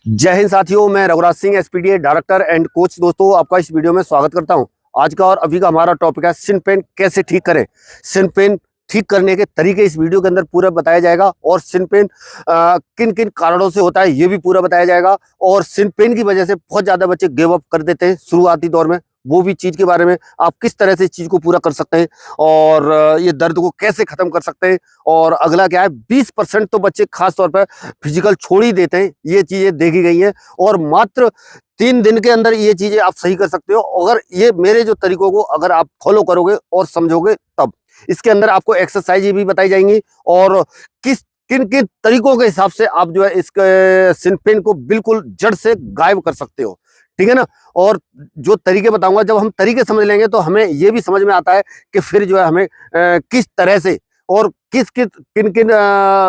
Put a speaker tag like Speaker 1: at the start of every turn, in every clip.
Speaker 1: जय हिंद साथियों, मैं Raghuraj Singh SPDA director and coach. दोस्तों, आपका इस वीडियो में स्वागत करता हूं। आज का और अभी का हमारा टॉपिक है शिन पेन कैसे ठीक करें। शिन पेन ठीक करने के तरीके इस वीडियो के अंदर पूरा बताया जाएगा और शिन पेन किन किन कारणों से होता है ये भी पूरा बताया जाएगा। और शिन पेन की वजह से बहुत ज्यादा बच्चे गिव अप कर देते हैं शुरुआती दौर में, वो भी चीज के बारे में आप किस तरह से इस चीज को पूरा कर सकते हैं और ये दर्द को कैसे खत्म कर सकते हैं। और अगला क्या है, 20% तो बच्चे खास तौर पर फिजिकल छोड़ ही देते हैं, ये चीजें देखी गई हैं। और मात्र 3 दिन के अंदर ये चीजें आप सही कर सकते हो अगर ये मेरे जो तरीकों को अगर आप फॉलो करोगे और समझोगे तब। इसके अंदर आपको एक्सरसाइज भी बताई जाएंगी और किस किन किन तरीकों के हिसाब से आप जो है इसके शिन पेन को बिल्कुल जड़ से गायब कर सकते हो, ठीक है ना। और जो तरीके बताऊंगा, जब हम तरीके समझ लेंगे तो हमें ये भी समझ में आता है कि फिर जो है हमें किस तरह से और किस किस किन किन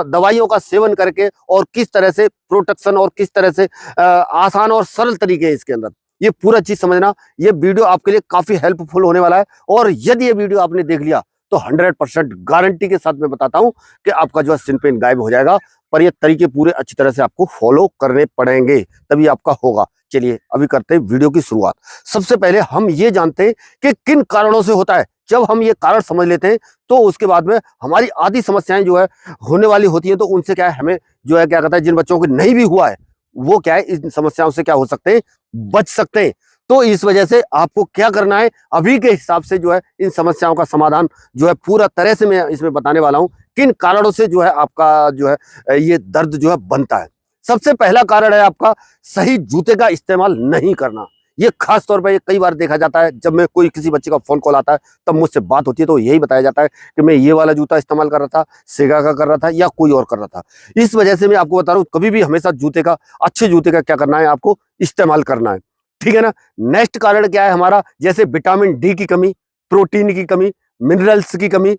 Speaker 1: दवाइयों का सेवन करके और किस तरह से प्रोटेक्शन और किस तरह से आसान और सरल तरीके हैं इसके अंदर, ये पूरा चीज समझना। ये वीडियो आपके लिए काफी हेल्पफुल होने वाला है और यदि ये वीडियो आपने देख लिया तो 100% गारंटी के साथ मैं बताता हूं कि आपका जो है शिन पेन गायब हो जाएगा। पर ये तरीके पूरे अच्छी तरह से आपको फॉलो करने पड़ेंगे तभी आपका होगा। चलिए अभी करते हैं वीडियो की शुरुआत। सबसे पहले हम ये जानते हैं कि किन कारणों से होता है। जब हम ये कारण समझ लेते हैं तो उसके बाद में हमारी आधी समस्याएं जो है होने वाली होती हैं, तो उनसे क्या है हमें जो है क्या कहता है, जिन बच्चों को नहीं भी हुआ है वो क्या है इन समस्याओं से क्या हो सकते हैं, बच सकते हैं। तो इस वजह से आपको क्या करना है, अभी के हिसाब से जो है इन समस्याओं का समाधान जो है पूरा तरह से मैं इसमें बताने वाला हूं, किन कारणों से जो है आपका जो है ये दर्द जो है बनता है। सबसे पहला कारण है आपका सही जूते का इस्तेमाल नहीं करना। ये खास तौर पर ये कई बार देखा जाता है, जब मैं कोई किसी बच्चे का फोन कॉल आता है तब मुझसे बात होती है तो यही बताया जाता है कि मैं ये वाला जूता इस्तेमाल कर रहा था, सेगा का कर रहा था या कोई और कर रहा था। इस वजह से मैं आपको बता रहा हूँ, कभी भी हमेशा जूते का, अच्छे जूते का क्या करना है, आपको इस्तेमाल करना है, ठीक है ना। नेक्स्ट कारण क्या है हमारा, जैसे विटामिन डी की कमी, प्रोटीन की कमी, मिनरल्स की कमी,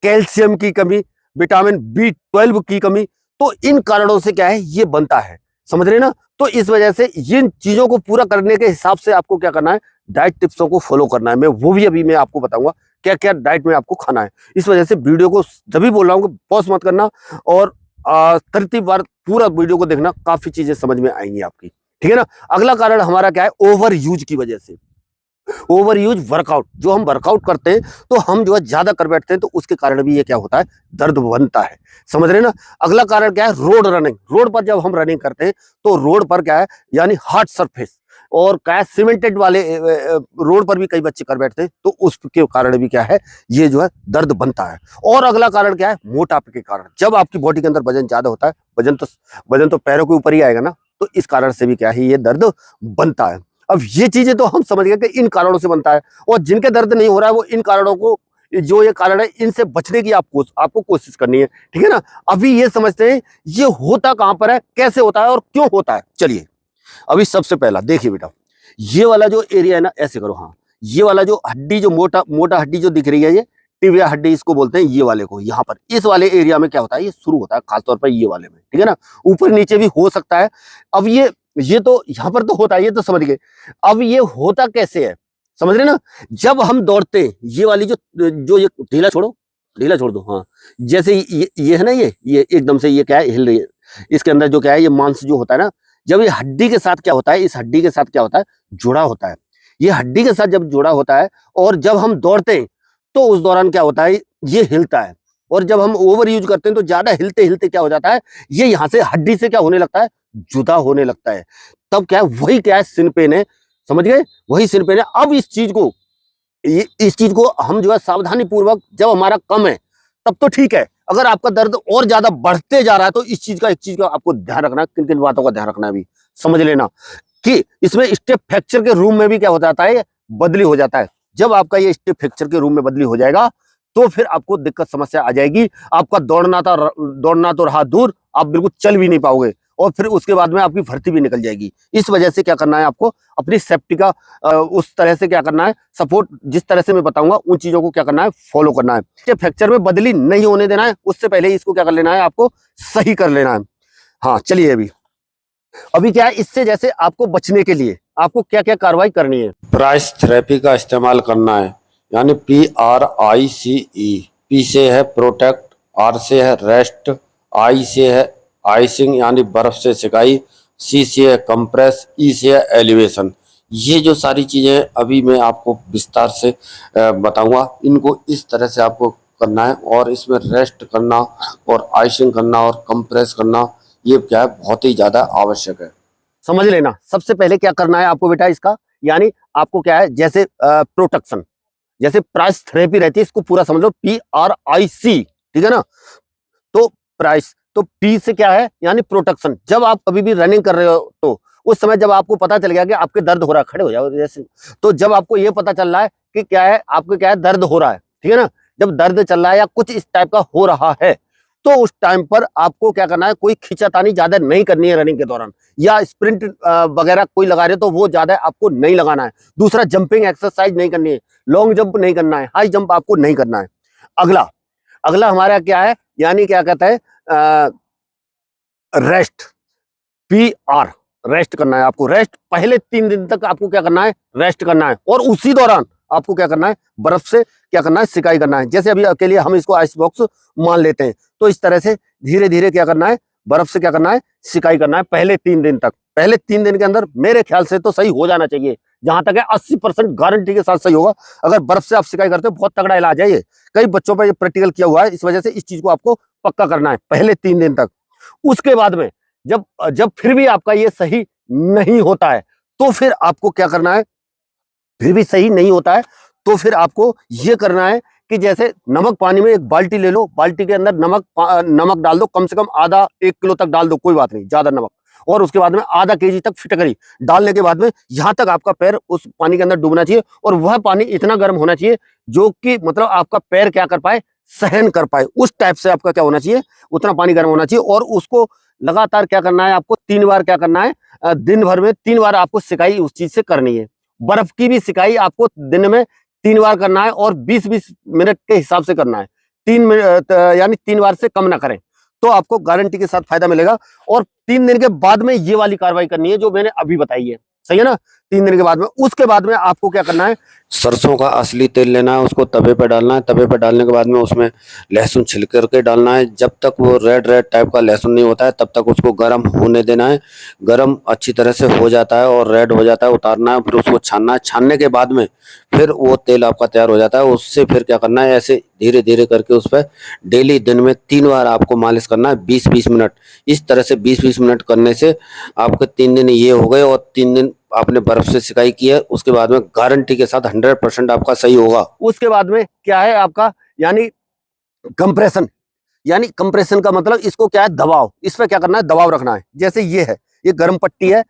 Speaker 1: कैल्शियम की कमी, विटामिन B12 की कमी। तो इन कारणों से क्या है ये बनता है, समझ रहे ना। तो इस वजह से इन चीजों को पूरा करने के हिसाब से आपको क्या करना है, डाइट टिप्सों को फॉलो करना है। मैं वो भी अभी मैं आपको बताऊंगा क्या क्या डाइट में आपको खाना है। इस वजह से वीडियो को जब भी बोल रहा हूँ कि पॉज मत करना और तरतीब वार पूरा वीडियो को देखना, काफी चीजें समझ में आएंगी आपकी, ठीक है ना। अगला कारण हमारा क्या है, ओवर यूज की वजह से। ओवर यूज वर्कआउट, जो हम वर्कआउट करते हैं तो हम जो है ज्यादा कर बैठते हैं तो उसके कारण भी ये क्या होता है, दर्द बनता है, समझ रहे ना। अगला कारण क्या है, रोड रनिंग। रोड पर जब हम रनिंग करते हैं तो रोड पर क्या है, यानी हार्ड सरफेस और क्या है सीमेंटेड वाले रोड पर भी कई बच्चे कर बैठते हैं तो उसके कारण भी क्या है ये जो है दर्द बनता है। और अगला कारण क्या है, मोटापे के कारण। जब आपकी बॉडी के अंदर वजन ज्यादा होता है, वजन तो पैरों के ऊपर ही आएगा ना, तो इस कारण से भी क्या है ये दर्द बनता है। अब ये चीजें तो हम समझ गए कि इन कारणों से बनता है, और जिनके दर्द नहीं हो रहा है वो इन कारणों को, जो ये कारण है इनसे बचने की आपको कोशिश करनी है, ठीक है ना। अभी ये समझते हैं ये होता कहां पर है, कैसे होता है और क्यों होता है। चलिए अभी सबसे पहला देखिए बेटा, ये वाला जो एरिया है ना, ऐसे करो, हाँ, ये वाला जो हड्डी, जो मोटा मोटा हड्डी जो दिख रही है, ये टिबिया हड्डी इसको बोलते हैं। ये वाले को यहाँ पर इस वाले एरिया में क्या होता है, ये शुरू होता है खासतौर पर ये वाले में, ठीक है ना। ऊपर नीचे भी हो सकता है। अब ये तो यहाँ पर तो होता है, ये तो समझ गए। अब ये होता कैसे है, समझ रहे ना। जब हम दौड़ते हैं, ये वाली जो ये ढीला छोड़ो, ढीला छोड़ दो, हाँ, जैसे ये है ना, ये एकदम से ये क्या है हिल रही है। इसके अंदर जो क्या है, ये मांस जो होता है ना, जब ये हड्डी के साथ क्या होता है, इस हड्डी के साथ क्या होता है, जुड़ा होता है। ये हड्डी के साथ जब जुड़ा होता है और जब हम दौड़ते हैं तो उस दौरान क्या होता है, ये हिलता है। और जब हम ओवर यूज करते हैं तो ज्यादा हिलते हिलते क्या हो जाता है, ये यहाँ से हड्डी से क्या होने लगता है, जुदा होने लगता है। तब क्या है, वही क्या है, शिन पेन है, समझ गए, वही शिन पेन है। अब इस चीज को हम जो है सावधानी पूर्वक, जब हमारा कम है तब तो ठीक है, अगर आपका दर्द और ज्यादा बढ़ते जा रहा है तो एक चीज का आपको ध्यान रखना, किन किन बातों का ध्यान रखना है, भी समझ लेना कि इसमें स्टेप फ्रैक्चर के रूम में भी क्या हो जाता है, बदली हो जाता है। जब आपका ये स्टेप फ्रैक्चर के रूम में बदली हो जाएगा तो फिर आपको दिक्कत समस्या आ जाएगी। आपका दौड़ना तो रहा दूर, आप बिल्कुल चल भी नहीं पाओगे और फिर उसके बाद में आपकी भर्ती भी निकल जाएगी। इस वजह से क्या करना है, आपको अपनी सेफ्टी का उस तरह से क्या करना है, सपोर्ट जिस तरह से मैं बताऊंगा उन चीजों को क्या करना है, फॉलो करना है। फ्रैक्चर में बदली नहीं होने देना है, उससे पहले ही इसको क्या कर लेना है, आपको सही कर लेना है। हाँ चलिए अभी क्या है, इससे जैसे आपको बचने के लिए आपको क्या क्या कार्रवाई करनी है।
Speaker 2: प्राइस थेरेपी का इस्तेमाल करना है, यानी PRICE। P से है प्रोटेक्ट, R से है रेस्ट, I से है आइसिंग यानी बर्फ से सिकाई, C से है कंप्रेस, E से है एलिवेशन। ये जो सारी चीजें अभी मैं आपको विस्तार से बताऊंगा, इनको इस तरह से आपको करना है और इसमें रेस्ट करना और आइसिंग करना और कंप्रेस करना, ये क्या है, बहुत ही ज्यादा आवश्यक है।
Speaker 1: समझ लेना, सबसे पहले क्या करना है आपको बेटा इसका, यानी आपको क्या है, जैसे प्रोटेक्शन, जैसे प्राइस थेरेपी रहती है, इसको पूरा समझ लो, PRIC, ठीक है ना। तो प्राइस, तो P से क्या है, यानी प्रोटेक्शन। जब आप कभी भी रनिंग कर रहे हो तो उस समय जब आपको पता चल गया कि आपके दर्द हो रहा है, खड़े हो जाओ जैसे, तो जब आपको ये पता चल रहा है कि क्या है, आपको क्या है, दर्द हो रहा है, ठीक है ना, जब दर्द चल रहा है या कुछ इस टाइप का हो रहा है, तो उस टाइम पर आपको क्या करना है, कोई खींचातानी ज्यादा नहीं करनी है रनिंग के दौरान, या स्प्रिंट वगैरह कोई लगा रहे हो तो वो ज्यादा आपको नहीं लगाना है। दूसरा, जंपिंग एक्सरसाइज नहीं करनी है, लॉन्ग जंप नहीं करना है, हाई जंप आपको नहीं करना है। अगला अगला हमारा क्या है, यानी क्या कहता है, रेस्ट, PR, रेस्ट करना है आपको। रेस्ट पहले 3 दिन तक आपको क्या करना है, रेस्ट करना है, और उसी दौरान आपको क्या करना है, बर्फ से क्या करना है, सिकाई करना है। जैसे अभी के लिए हम इसको आइस बॉक्स मान लेते हैं, तो इस तरह से धीरे धीरे क्या करना है, बर्फ से क्या करना है, सिकाई करना है पहले 3 दिन तक। पहले 3 दिन के अंदर मेरे ख्याल से तो सही हो जाना चाहिए, जहां तक है 80% गारंटी के साथ सही होगा। अगर बर्फ से आप सिकाई करते हो, बहुत तगड़ा इलाज है ये, कई बच्चों पर ये प्रैक्टिकल किया हुआ है, इस वजह से इस चीज को आपको पक्का करना है पहले 3 दिन तक। उसके बाद में जब जब फिर भी आपका ये सही नहीं होता है, तो फिर आपको क्या करना है, फिर भी सही नहीं होता है तो फिर आपको ये करना है कि जैसे नमक पानी में एक बाल्टी ले लो, बाल्टी के अंदर नमक डाल दो, कम से कम आधा 1 किलो तक डाल दो, कोई बात नहीं, ज्यादा नमक, और उसके बाद में आधा केजी तक फिटकरी डालने के बाद में यहां तक आपका पैर उस पानी के अंदर डूबना चाहिए, और वह पानी इतना गर्म होना चाहिए जो कि मतलब आपका पैर क्या कर पाए, सहन कर पाए, उस टाइप से आपका क्या होना चाहिए, उतना पानी गर्म होना चाहिए। और उसको लगातार क्या करना है, आपको 3 बार क्या करना है, दिन भर में 3 बार आपको सिकाई उस चीज से करनी है। बर्फ की भी सिकाई आपको दिन में 3 बार करना है, और 20-20 मिनट के हिसाब से करना है, 3 मिनट यानी 3 बार से कम ना करें, तो आपको गारंटी के साथ फायदा मिलेगा। और 3 दिन के बाद में ये वाली कार्रवाई करनी है जो मैंने अभी बताई है, सही है ना। 3 दिन के बाद में, उसके बाद में आपको क्या करना है,
Speaker 2: सरसों का असली तेल लेना है, उसको तवे पे डालना है, तवे पे डालने के बाद में उसमें लहसुन छिल करके डालना है। जब तक वो रेड रेड टाइप का लहसुन नहीं होता है, तब तक उसको गर्म होने देना है। गर्म अच्छी तरह से हो जाता है और रेड हो जाता है, उतारना है, फिर उसको छानना है। छानने के बाद में फिर वो तेल आपका तैयार हो जाता है। उससे फिर क्या करना है, ऐसे धीरे धीरे करके उस पर डेली दिन में 3 बार आपको मालिश करना है, 20-20 मिनट। इस तरह से 20-20 मिनट करने से आपके 3 दिन ये हो गए, और 3 दिन आपने बर्फ से सिकाई की है, उसके बाद में गारंटी के साथ 100% आपका सही होगा।
Speaker 1: उसके बाद में क्या है आपका, यानी कंप्रेशन, यानी कंप्रेशन का मतलब इसको क्या है, दबाव, इस पर क्या करना है, दबाव रखना है। जैसे ये है, ये गर्म पट्टी है,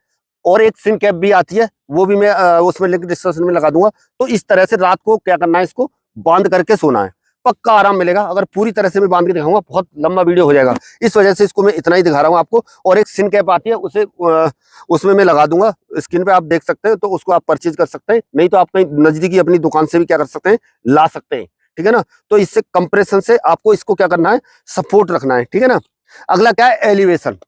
Speaker 1: और एक सिन कैप भी आती है, वो भी मैं उसमें लिंक डिस्क्रिप्शन में लगा दूंगा। तो इस तरह से रात को क्या करना है, इसको बांध करके सोना है, पक्का आराम मिलेगा। अगर पूरी तरह से मैं बांध के दिखाऊंगा बहुत लंबा वीडियो हो जाएगा, इस वजह से इसको मैं इतना ही दिखा रहा हूँ आपको। और एक सिन कैप आती है, उसे उसमें मैं लगा दूंगा, स्क्रीन पे आप देख सकते हैं, तो उसको आप परचेज कर सकते हैं, नहीं तो आप कहीं नजदीकी अपनी दुकान से भी क्या कर सकते हैं, ला सकते हैं, ठीक है ना। तो इससे कंप्रेशन से आपको इसको क्या करना है, सपोर्ट रखना है, ठीक है ना। अगला क्या है, एलिवेशन।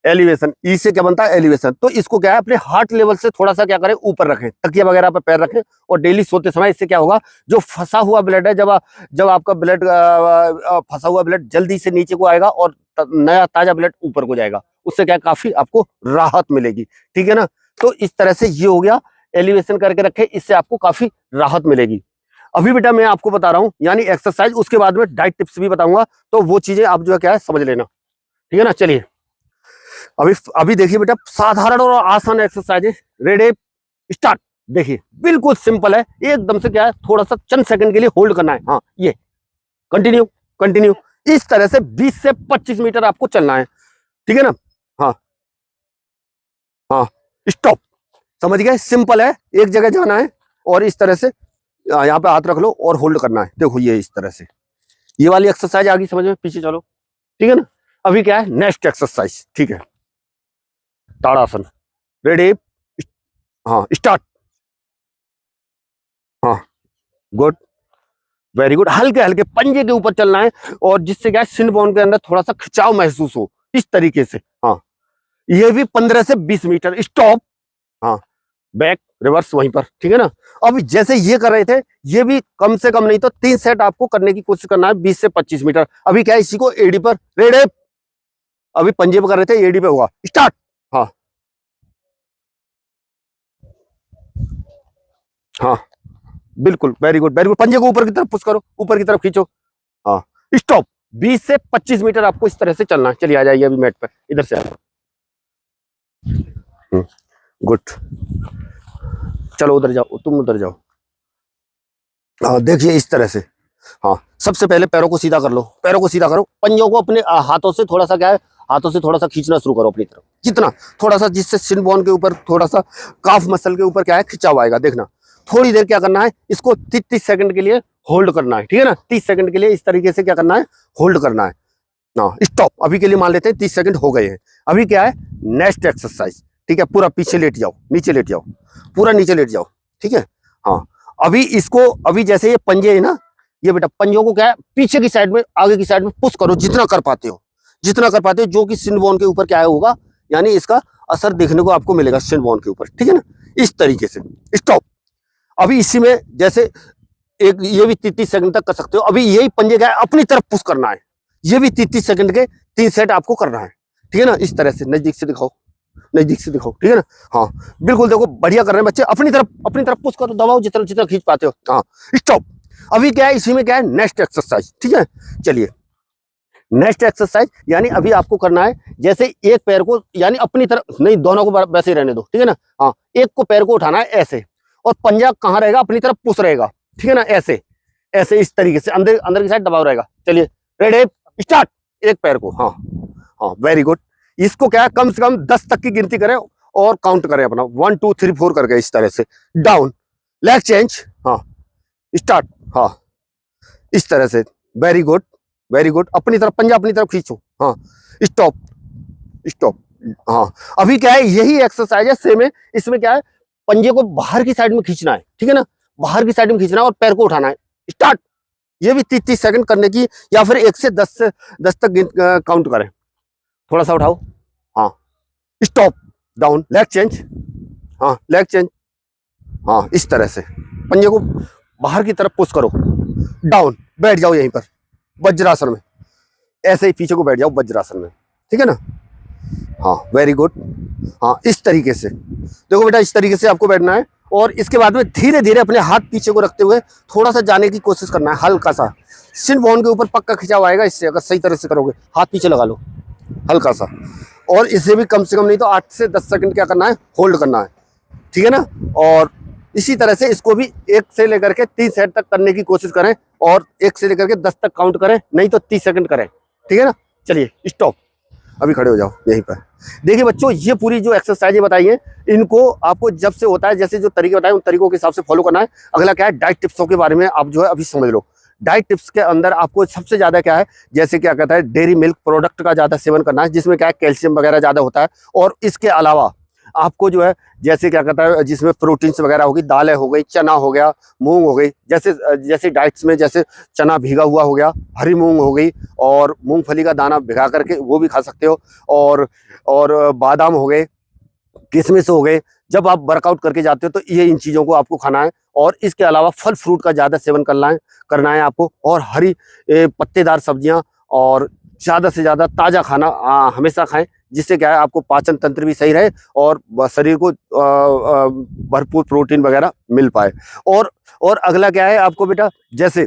Speaker 1: एलिवेशन, ई से क्या बनता है, एलिवेशन। तो इसको क्या है, अपने हार्ट लेवल से थोड़ा सा क्या करें, ऊपर रखें, तकिया वगैरह पर पैर रखें, और डेली सोते समय इससे क्या होगा, जो फंसा हुआ ब्लड है, जब आपका ब्लड फंसा हुआ ब्लड जल्दी से नीचे को आएगा, और नया ताजा ब्लड ऊपर को जाएगा, उससे क्या काफी आपको राहत मिलेगी, ठीक है ना। तो इस तरह से ये हो गया, एलिवेशन करके रखे, इससे आपको काफी राहत मिलेगी। अभी बेटा मैं आपको बता रहा हूं, यानी एक्सरसाइज, उसके बाद में डाइट टिप्स भी बताऊंगा, तो वो चीजें आप जो है क्या है समझ लेना, ठीक है ना। चलिए अभी अभी देखिए बेटा, साधारण और आसान एक्सरसाइज है, रेडी स्टार्ट। देखिए बिल्कुल सिंपल है, एकदम से क्या है, थोड़ा सा चंद सेकंड के लिए होल्ड करना है, हाँ ये कंटिन्यू कंटिन्यू, इस तरह से 20 से 25 मीटर आपको चलना है, ठीक है ना। हाँ हाँ, स्टॉप, समझ गए, सिंपल है, एक जगह जाना है, और इस तरह से यहाँ पे हाथ रख लो और होल्ड करना है। देखो ये इस तरह से, ये वाली एक्सरसाइज आगे समझ में, पीछे चलो, ठीक है ना। अभी क्या है, नेक्स्ट एक्सरसाइज, ठीक है, ताड़ासन, रेडी, हाँ स्टार्ट, हाँ गुड, वेरी गुड। हल्के हल्के पंजे के ऊपर चलना है, और जिससे क्या है, सिन बोन के अंदर थोड़ा सा खिंचाव महसूस हो, इस तरीके से। हाँ ये भी 15 से 20 मीटर, स्टॉप, हाँ बैक रिवर्स वहीं पर, ठीक है ना। अब जैसे ये कर रहे थे, ये भी कम से कम नहीं तो 3 सेट आपको करने की कोशिश करना है, 20 से 25 मीटर। अभी क्या है, इसी को एडी पर, रेडी, अभी पंजे पर कर रहे थे, एडी पे हुआ, स्टार्ट, हाँ हाँ बिल्कुल, वेरी गुड वेरी गुड। पंजे को ऊपर की तरफ पुश करो, ऊपर की तरफ खींचो। हाँ स्टॉप। 20 से 25 मीटर आपको इस तरह से चलना है। चलिए आ जाइए अभी मैट पर, इधर से गुड। चलो उधर जाओ, तुम उधर जाओ। हाँ देखिए इस तरह से। हाँ सबसे पहले पैरों को सीधा कर लो, पैरों को सीधा करो, पंजों को अपने हाथों से थोड़ा सा क्या है, हाथों से थोड़ा सा खींचना शुरू करो अपनी तरफ, जितना थोड़ा सा, जिससे शिन बोन के ऊपर थोड़ा सा काफ मसल के ऊपर क्या है खिंचाव आएगा। देखना थोड़ी देर क्या करना है, इसको 30 सेकंड के लिए होल्ड करना है, ठीक है ना। 30 सेकंड के लिए इस तरीके से क्या करना है, होल्ड करना है ना। स्टॉप। अभी के लिए मान लेते हैं 30 सेकंड हो गए हैं। अभी क्या है, नेक्स्ट एक्सरसाइज, ठीक है। पूरा पीछे लेट जाओ, नीचे लेट जाओ, पूरा नीचे लेट जाओ, ठीक है। हाँ अभी इसको, अभी जैसे ये पंजे है ना, ये बेटा पंजों को क्या है, पीछे की साइड में, आगे की साइड में पुश करो, जितना कर पाते हो, जितना कर पाते हो, जो कि शिन बोन के ऊपर क्या है होगा, यानी इसका असर देखने को आपको मिलेगा शिन बोन के ऊपर, ठीक है ना, इस तरीके से। स्टॉप। अभी इसी में जैसे एक ये भी 30 सेकंड तक कर सकते हो। अभी यही पंजे क्या है, अपनी तरफ पुश करना है, ये भी 30 सेकंड के 3 सेट आपको करना है, ठीक है ना। इस तरह से नजदीक से दिखाओ, नजदीक से दिखाओ, ठीक है ना। हाँ बिल्कुल, देखो बढ़िया कर रहे हैं बच्चे, अपनी तरफ पुश करो, दबाओ जितना जितना खींच पाते हो। हाँ स्टॉप। अभी क्या है, इसी में क्या है, नेक्स्ट एक्सरसाइज, ठीक है। चलिए नेक्स्ट एक्सरसाइज, यानी अभी आपको करना है, जैसे एक पैर को, यानी अपनी तरफ नहीं, दोनों को वैसे ही रहने दो, ठीक है ना। हाँ एक को पैर को उठाना है ऐसे, और पंजा कहाँ रहेगा, अपनी तरफ पुश रहेगा, ठीक है ना, ऐसे ऐसे इस तरीके से अंदर अंदर की साइड दबाव रहेगा। चलिए रेडी स्टार्ट। एक पैर को, हाँ हाँ वेरी गुड। इसको क्या है, कम से कम 10 तक की गिनती करें और काउंट करें अपना, 1 2 3 4 करके इस तरह से। डाउन, लेग चेंज, हाँ स्टार्ट, हाँ इस तरह से। Very good very good. अपनी तरफ पंजा अपनी तरफ खींचो, हाँ स्टॉप स्टॉप। हाँ अभी क्या है, यही एक्सरसाइज है, सेम है। इसमें क्या है, पंजे को बाहर की साइड में खींचना है, ठीक है ना, बाहर की साइड में खींचना है और पैर को उठाना है। स्टार्ट। ये भी 30 सेकंड करने की, या फिर 1 से 10 तक काउंट करें। थोड़ा सा उठाओ, हाँ स्टॉप। डाउन, लेग चेंज, हाँ लेग चेंज, हाँ इस तरह से पंजे को बाहर की तरफ पुश करो। डाउन, बैठ जाओ यहीं पर वज्रासन में, ऐसे ही पीछे को बैठ जाओ वज्रासन में, ठीक है ना। हाँ वेरी गुड। हाँ इस तरीके से देखो बेटा, इस तरीके से आपको बैठना है, और इसके बाद में धीरे धीरे अपने हाथ पीछे को रखते हुए थोड़ा सा जाने की कोशिश करना है, हल्का सा। शिन बोन के ऊपर पक्का खिंचाव आएगा इससे, अगर सही तरह से करोगे। हाथ पीछे लगा लो हल्का सा, और इसे भी कम से कम नहीं तो 8 से 10 सेकंड क्या करना है, होल्ड करना है, ठीक है ना। और इसी तरह से इसको भी 1 से लेकर के 3 सेट तक करने की कोशिश करें, और 1 से लेकर के 10 तक काउंट करें, नहीं तो 30 सेकंड करें, ठीक है ना। चलिए स्टॉप। अभी खड़े हो जाओ यहीं पर। देखिए बच्चों, ये पूरी जो एक्सरसाइजें बताई हैं, इनको आपको जब से होता है, जैसे जो तरीके बताए उन तरीकों के हिसाब से फॉलो करना है। अगला क्या है, डाइट टिप्सों के बारे में आप जो है अभी समझ लो। डाइट टिप्स के अंदर आपको सबसे ज्यादा क्या है, जैसे क्या कहता है, डेयरी मिल्क प्रोडक्ट का ज्यादा सेवन करना है, जिसमें क्या है, कैल्शियम वगैरह ज्यादा होता है। और इसके अलावा आपको जो है, जैसे क्या कहता है, जिसमें प्रोटीन्स वगैरह होगी, दालें हो गई, चना हो गया, मूंग हो गई, जैसे जैसे डाइट्स में जैसे चना भीगा हुआ हो गया, हरी मूंग हो गई, और मूंगफली का दाना भिगा करके वो भी खा सकते हो, और बादाम हो गए, किशमिश हो गए। जब आप वर्कआउट करके जाते हो तो ये इन चीज़ों को आपको खाना है। और इसके अलावा फल फ्रूट का ज़्यादा सेवन करना है आपको, और हरी पत्तेदार सब्जियां, और ज़्यादा से ज़्यादा ताज़ा खाना हमेशा खाएं, जिससे क्या है, आपको पाचन तंत्र भी सही रहे और शरीर को भरपूर प्रोटीन वगैरह मिल पाए। और अगला क्या है आपको बेटा, जैसे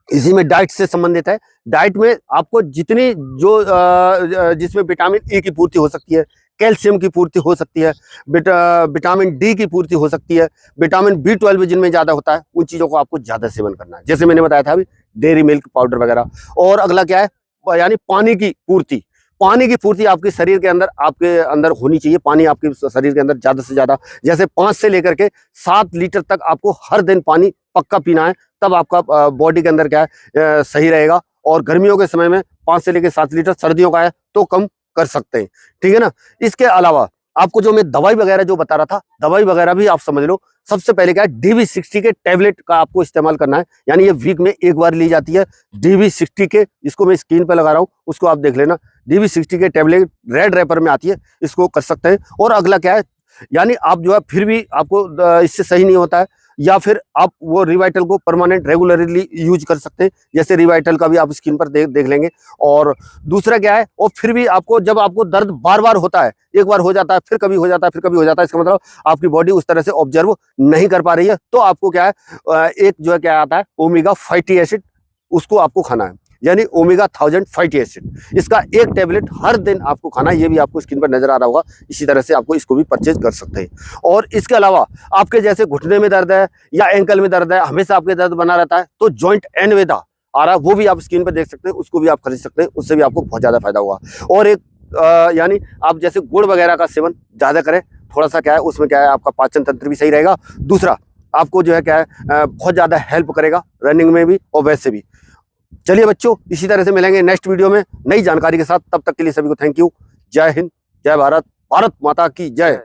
Speaker 1: इसी में डाइट से संबंधित है। डाइट में आपको जितनी जो जिसमें विटामिन ई की पूर्ति हो सकती है, कैल्शियम की पूर्ति हो सकती है, विटामिन डी की पूर्ति हो सकती है, विटामिन B12 जिनमें ज़्यादा होता है, उन चीज़ों को आपको ज़्यादा सेवन करना है, जैसे मैंने बताया था अभी, डेयरी मिल्क पाउडर वगैरह। और अगला क्या है, यानी पानी की पूर्ति। पानी की पूर्ति आपके शरीर के अंदर होनी चाहिए। पानी आपके शरीर के अंदर ज़्यादा से ज़्यादा, जैसे 5 से लेकर के 7 लीटर तक आपको हर दिन पानी पक्का पीना है, तब आपका बॉडी के अंदर क्या है, सही रहेगा। और गर्मियों के समय में 5 से लेकर 7 लीटर, सर्दियों का है तो कम कर सकते हैं, ठीक है ना। इसके अलावा आपको जो मैं दवाई वगैरह जो बता रहा था, दवाई वगैरह भी आप समझ लो। सबसे पहले क्या है, DB60 के टैबलेट का आपको इस्तेमाल करना है, यानी ये वीक में एक बार ली जाती है। DB60 के, इसको मैं स्क्रीन पर लगा रहा हूँ, उसको आप देख लेना। DB60 के टैबलेट रेड रैपर में आती है, इसको कर सकते हैं। और अगला क्या है, यानी आप जो है फिर भी आपको इससे सही नहीं होता है, या फिर आप वो रिवाइटल को परमानेंट रेगुलरली यूज कर सकते हैं। जैसे रिवाइटल का भी आप स्क्रीन पर देख लेंगे। और दूसरा क्या है, और फिर भी आपको जब आपको दर्द बार बार होता है, एक बार हो जाता है फिर कभी हो जाता है फिर कभी हो जाता है, इसका मतलब आपकी बॉडी उस तरह से ऑब्जर्व नहीं कर पा रही है, तो आपको क्या है एक जो है क्या आता है ओमेगा फैटी एसिड, उसको आपको खाना है, यानी ओमेगा 1000 फैटी एसिड। इसका एक टेबलेट हर दिन आपको खाना है। ये भी आपको स्क्रीन पर नजर आ रहा होगा। इसी तरह से आपको इसको भी परचेज कर सकते हैं। और इसके अलावा आपके जैसे घुटने में दर्द है या एंकल में दर्द है, हमेशा आपके दर्द बना रहता है, तो जॉइंट एनवेदा आ रहा है, वो भी आप स्क्रीन पर देख सकते हैं, उसको भी आप खरीद सकते हैं। उससे भी आपको बहुत ज्यादा फायदा होगा। और एक यानी आप जैसे गुड़ वगैरह का सेवन ज्यादा करें, थोड़ा सा क्या है उसमें क्या है आपका पाचन तंत्र भी सही रहेगा। दूसरा आपको जो है क्या है बहुत ज्यादा हेल्प करेगा रनिंग में भी और वैसे भी। चलिए बच्चों, इसी तरह से मिलेंगे नेक्स्ट वीडियो में नई जानकारी के साथ। तब तक के लिए सभी को थैंक यू। जय हिंद, जय भारत, भारत माता की जय।